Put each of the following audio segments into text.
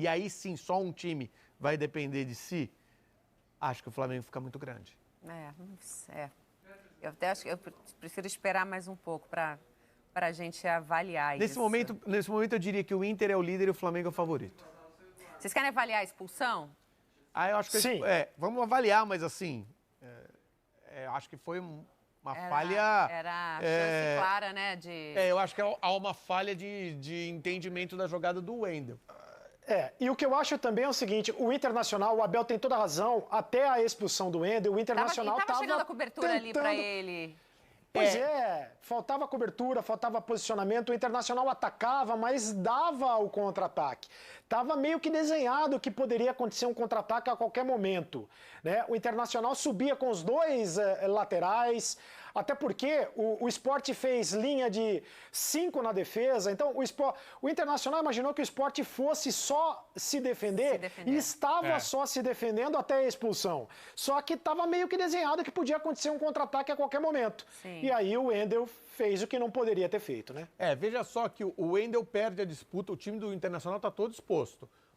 e aí sim só um time vai depender de si, acho que o Flamengo fica muito grande. Eu até acho que eu prefiro esperar mais um pouco para a gente avaliar Nesse isso. momento eu diria que o Inter é o líder e o Flamengo é o favorito. Vocês querem avaliar a expulsão? Eu acho que sim. Vamos avaliar, mas assim, acho que foi uma falha... Era chance clara, né? eu acho que há uma falha de entendimento da jogada do Wendel. E o que eu acho também é o seguinte, o Internacional, o Abel tem toda a razão, até a expulsão do Wendel, o Internacional estava chegando a cobertura tentando... ali para ele. Pois faltava cobertura, faltava posicionamento, o Internacional atacava, mas dava o contra-ataque. Estava meio que desenhado que poderia acontecer um contra-ataque a qualquer momento, né? O Internacional subia com os dois laterais, até porque o Sport fez linha de 5 na defesa, então o Internacional imaginou que o Sport fosse só se defender. E estava só se defendendo até a expulsão. Só que estava meio que desenhado que podia acontecer um contra-ataque a qualquer momento. Sim. E aí o Wendel fez o que não poderia ter feito, né? Veja só que o Wendel perde a disputa, o time do Internacional está todo exposto.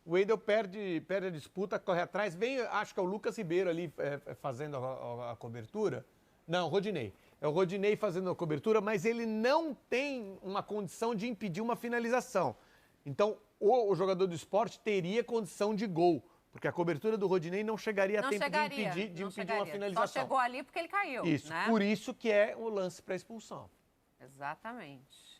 O Wendel perde a disputa, corre atrás, vem, acho que é o Lucas Ribeiro ali fazendo a cobertura. Não, o Rodinei. É o Rodinei fazendo a cobertura, mas ele não tem uma condição de impedir uma finalização. Então, o jogador do Sport teria condição de gol, porque a cobertura do Rodinei não chegaria a tempo de impedir uma finalização. Só chegou ali porque ele caiu. Isso, né? Por isso que é o lance para expulsão. Exatamente.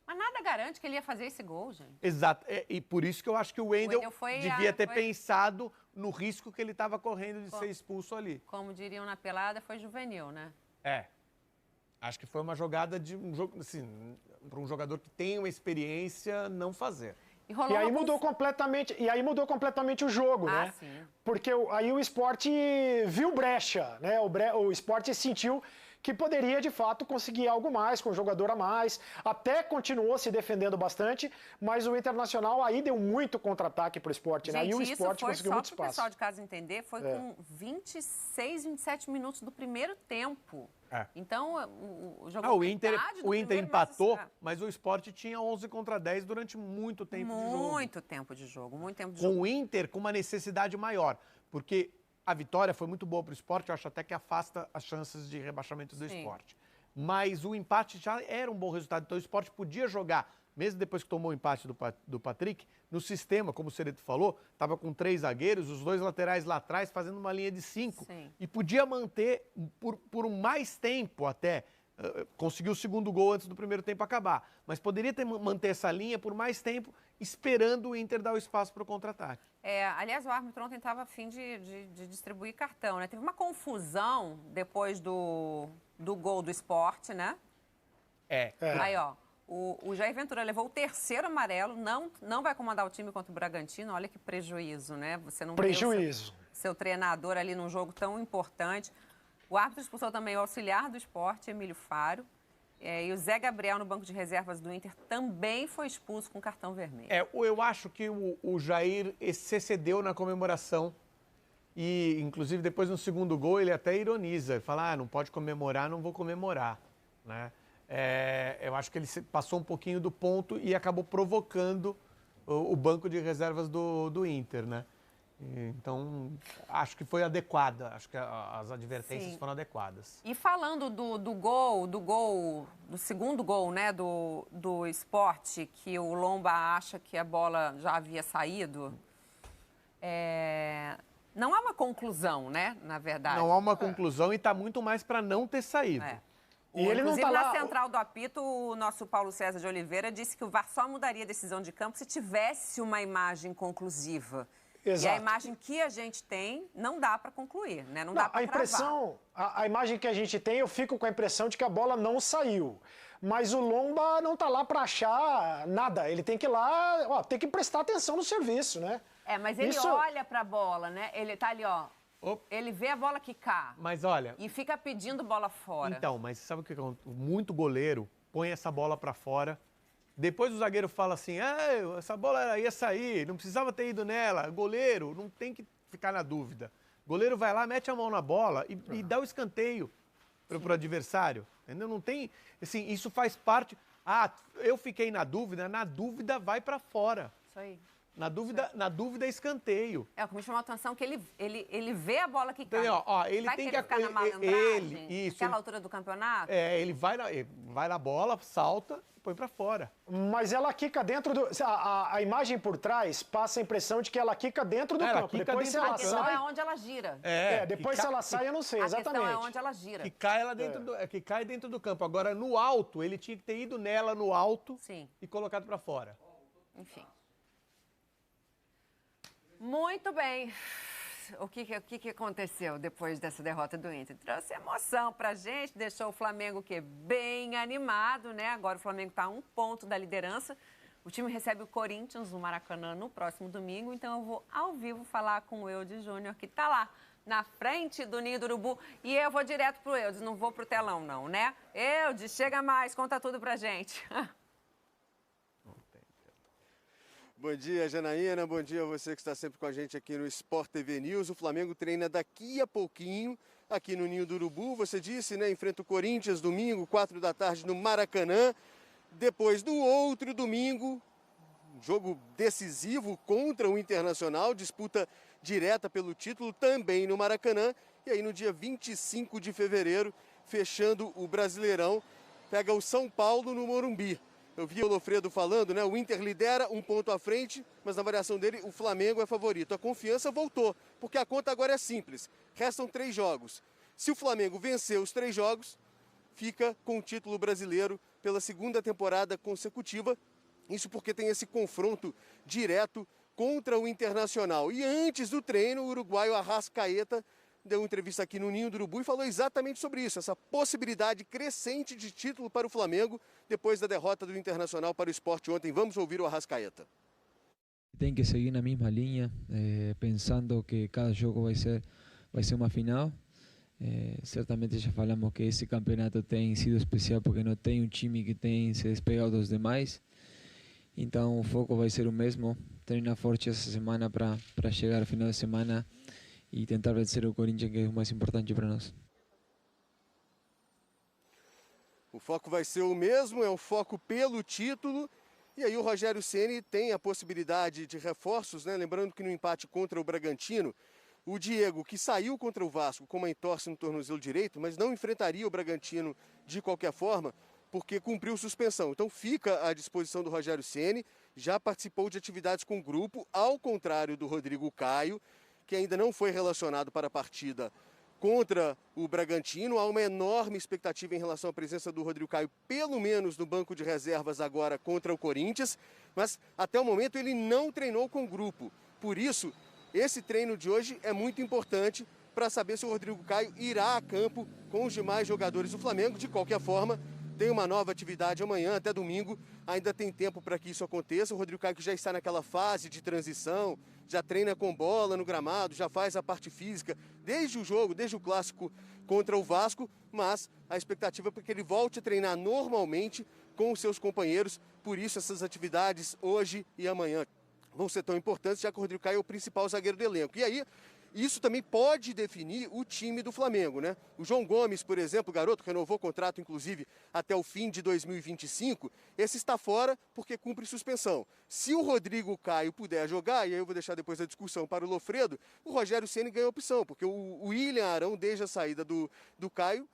Mas nada garante que ele ia fazer esse gol, gente. Exato. E por isso que eu acho que o Wendel devia ter pensado no risco que ele estava correndo de ser expulso ali. Como diriam na pelada, foi juvenil, né? Acho que foi uma jogada de um jogo, assim, para um jogador que tem uma experiência não fazer. E aí mudou completamente o jogo, né? Sim. Porque aí o Sport viu brecha, né? O Sport sentiu que poderia, de fato, conseguir algo mais, com um jogador a mais. Até continuou se defendendo bastante, mas o Internacional aí deu muito contra-ataque para o Sport, né? E o Sport conseguiu muito espaço. Só para o pessoal de casa entender, foi com 26, 27 minutos do primeiro tempo. Então, o jogo o Inter empatou, mas o Sport tinha 11 contra 10 durante muito tempo de jogo. Muito tempo de jogo. Com o Inter com uma necessidade maior, porque a vitória foi muito boa para o Sport, eu acho até que afasta as chances de rebaixamento do Sport. Mas o empate já era um bom resultado, então o Sport podia jogar, mesmo depois que tomou o empate do Patrick, no sistema, como o Cereto falou, estava com 3 zagueiros, os 2 laterais lá atrás, fazendo uma linha de 5. E podia manter por mais tempo até, conseguiu o segundo gol antes do primeiro tempo acabar, mas poderia manter essa linha por mais tempo, esperando o Inter dar o espaço para o contra-ataque. Aliás, o árbitro ontem estava a fim de distribuir cartão, né? Teve uma confusão depois do gol do Sport, né? Aí, ó, o Jair Ventura levou o 3º amarelo, não vai comandar o time contra o Bragantino. Olha que prejuízo, né? Você não tem seu treinador ali num jogo tão importante. O árbitro expulsou também o auxiliar do Sport, Emílio Faro. E o Zé Gabriel, no banco de reservas do Inter, também foi expulso com cartão vermelho. Eu acho que o Jair se excedeu na comemoração. E, inclusive, depois no segundo gol, ele até ironiza. Ele fala, não pode comemorar, não vou comemorar. Né? Eu acho que ele passou um pouquinho do ponto e acabou provocando o banco de reservas do Inter, né? Então, acho que foi adequada, acho que as advertências foram adequadas. E falando do segundo gol, né, do Sport, que o Lomba acha que a bola já havia saído, não há uma conclusão, né, na verdade. Não há uma conclusão e está muito mais para não ter saído. E ele não tá na central do apito, o nosso Paulo César de Oliveira disse que o VAR só mudaria a decisão de campo se tivesse uma imagem conclusiva. Exato. E a imagem que a gente tem não dá para concluir, né? Não dá para cravar. A imagem que a gente tem, eu fico com a impressão de que a bola não saiu. Mas o Lomba não tá lá para achar nada. Ele tem que ir lá, tem que prestar atenção no serviço, né? Mas ele olha para a bola, né? Ele tá ali, ó. Ele vê a bola quicar. Mas olha... E fica pedindo bola fora. Então, mas sabe o que acontece? Muito goleiro põe essa bola para fora. Depois o zagueiro fala assim, essa bola ia sair, não precisava ter ido nela. Goleiro não tem que ficar na dúvida. Goleiro vai lá, mete a mão na bola e dá o escanteio pro adversário. Entendeu? Não tem... Assim, isso faz parte... eu fiquei na dúvida vai para fora. Isso aí. Na dúvida, escanteio. O que me chamou a atenção é que ele vê a bola que cai. Entendeu? Ó, ele vai tem que ficar na malandragem, naquela altura do campeonato? Ele vai na bola, salta e põe pra fora. Mas ela quica dentro do... A imagem por trás passa a impressão de que ela quica dentro do campo. Depois se ela sai... A questão é onde ela gira. Depois se ela sai, eu não sei, exatamente. A questão é onde ela gira. Que cai dentro do campo. Agora, no alto, ele tinha que ter ido nela no alto. Sim. E colocado pra fora. Enfim. Muito bem. O que aconteceu depois dessa derrota do Inter? Trouxe emoção pra gente, deixou o Flamengo bem animado, né? Agora o Flamengo está a 1 ponto da liderança. O time recebe o Corinthians no Maracanã no próximo domingo, então eu vou ao vivo falar com o Eudes Júnior, que está lá na frente do Ninho do Urubu. E eu vou direto pro Eudes, não vou pro telão não, né? Eudes, chega mais, conta tudo pra gente. Bom dia, Janaína. Bom dia a você que está sempre com a gente aqui no Sport TV News. O Flamengo treina daqui a pouquinho aqui no Ninho do Urubu. Você disse, né? Enfrenta o Corinthians domingo, 4 da tarde no Maracanã. Depois do outro domingo, jogo decisivo contra o Internacional, disputa direta pelo título também no Maracanã. E aí no dia 25 de fevereiro, fechando o Brasileirão, pega o São Paulo no Morumbi. Eu vi o Lofredo falando, né? O Inter lidera 1 ponto à frente, mas na variação dele o Flamengo é favorito. A confiança voltou, porque a conta agora é simples. Restam 3 jogos. Se o Flamengo vencer os 3 jogos, fica com o título brasileiro pela 2ª temporada consecutiva. Isso porque tem esse confronto direto contra o Internacional. E antes do treino, o uruguaio Arrascaeta deu uma entrevista aqui no Ninho do Urubu e falou exatamente sobre isso, essa possibilidade crescente de título para o Flamengo depois da derrota do Internacional para o Sport ontem. Vamos ouvir o Arrascaeta. Tem que seguir na mesma linha, pensando que cada jogo vai ser uma final. Certamente já falamos que esse campeonato tem sido especial porque não tem um time que tem se despegado dos demais. Então o foco vai ser o mesmo, treinar forte essa semana para chegar ao final de semana e tentar vencer o Corinthians, que é o mais importante para nós. O foco vai ser o mesmo, é o foco pelo título. E aí o Rogério Ceni tem a possibilidade de reforços, né? Lembrando que no empate contra o Bragantino, o Diego, que saiu contra o Vasco com uma entorse no tornozelo direito, mas não enfrentaria o Bragantino de qualquer forma, porque cumpriu suspensão. Então fica à disposição do Rogério Ceni, já participou de atividades com o grupo, ao contrário do Rodrigo Caio, que ainda não foi relacionado para a partida contra o Bragantino. Há uma enorme expectativa em relação à presença do Rodrigo Caio, pelo menos no banco de reservas agora contra o Corinthians, mas até o momento ele não treinou com o grupo. Por isso, esse treino de hoje é muito importante para saber se o Rodrigo Caio irá a campo com os demais jogadores do Flamengo. De qualquer forma, tem uma nova atividade amanhã, até domingo, ainda tem tempo para que isso aconteça. O Rodrigo Caio que já está naquela fase de transição, já treina com bola no gramado, já faz a parte física desde o jogo, desde o clássico contra o Vasco, mas a expectativa é para que ele volte a treinar normalmente com os seus companheiros. Por isso essas atividades hoje e amanhã vão ser tão importantes, já que o Rodrigo Caio é o principal zagueiro do elenco. E aí, isso também pode definir o time do Flamengo, né? O João Gomes, por exemplo, o garoto, renovou o contrato, inclusive, até o fim de 2025. Esse está fora porque cumpre suspensão. Se o Rodrigo Caio puder jogar, e aí eu vou deixar depois a discussão para o Lofredo, o Rogério Ceni ganha opção, porque o William Arão, desde a saída do Caio,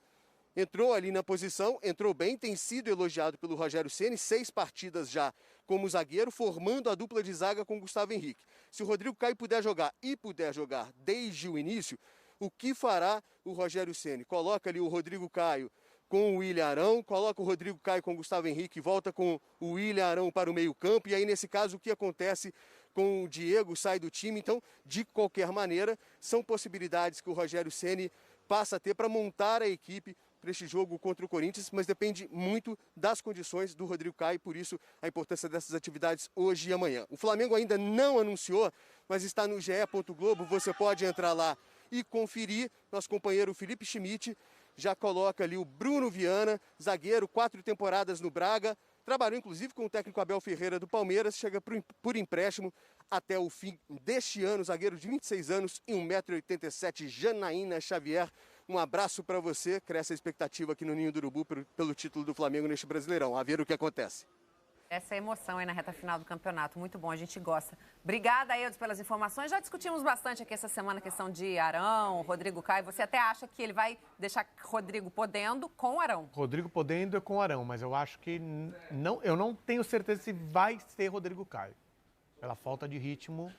entrou ali na posição, entrou bem, tem sido elogiado pelo Rogério Ceni, 6 partidas já como zagueiro, formando a dupla de zaga com Gustavo Henrique. Se o Rodrigo Caio puder jogar e puder jogar desde o início, o que fará o Rogério Ceni? Coloca ali o Rodrigo Caio com o William Arão, coloca o Rodrigo Caio com o Gustavo Henrique, volta com o William Arão para o meio-campo, e aí nesse caso o que acontece com o Diego? Sai do time. Então, de qualquer maneira, são possibilidades que o Rogério Ceni passa a ter para montar a equipe para este jogo contra o Corinthians, mas depende muito das condições do Rodrigo Caio, por isso a importância dessas atividades hoje e amanhã. O Flamengo ainda não anunciou, mas está no ge.globo, você pode entrar lá e conferir. Nosso companheiro Felipe Schmidt já coloca ali o Bruno Viana, zagueiro, 4 temporadas no Braga, trabalhou inclusive com o técnico Abel Ferreira do Palmeiras, chega por empréstimo até o fim deste ano, zagueiro de 26 anos e 1,87 m, Janaína Xavier. Um abraço para você, cresce a expectativa aqui no Ninho do Urubu pelo título do Flamengo neste Brasileirão. A ver o que acontece. Essa é a emoção aí na reta final do campeonato. Muito bom, a gente gosta. Obrigada, Eudes, pelas informações. Já discutimos bastante aqui essa semana a questão de Arão, Rodrigo Caio. Você até acha que ele vai deixar Rodrigo podendo com Arão? Rodrigo podendo é com Arão, mas eu acho que eu não tenho certeza se vai ser Rodrigo Caio. Pela falta de ritmo.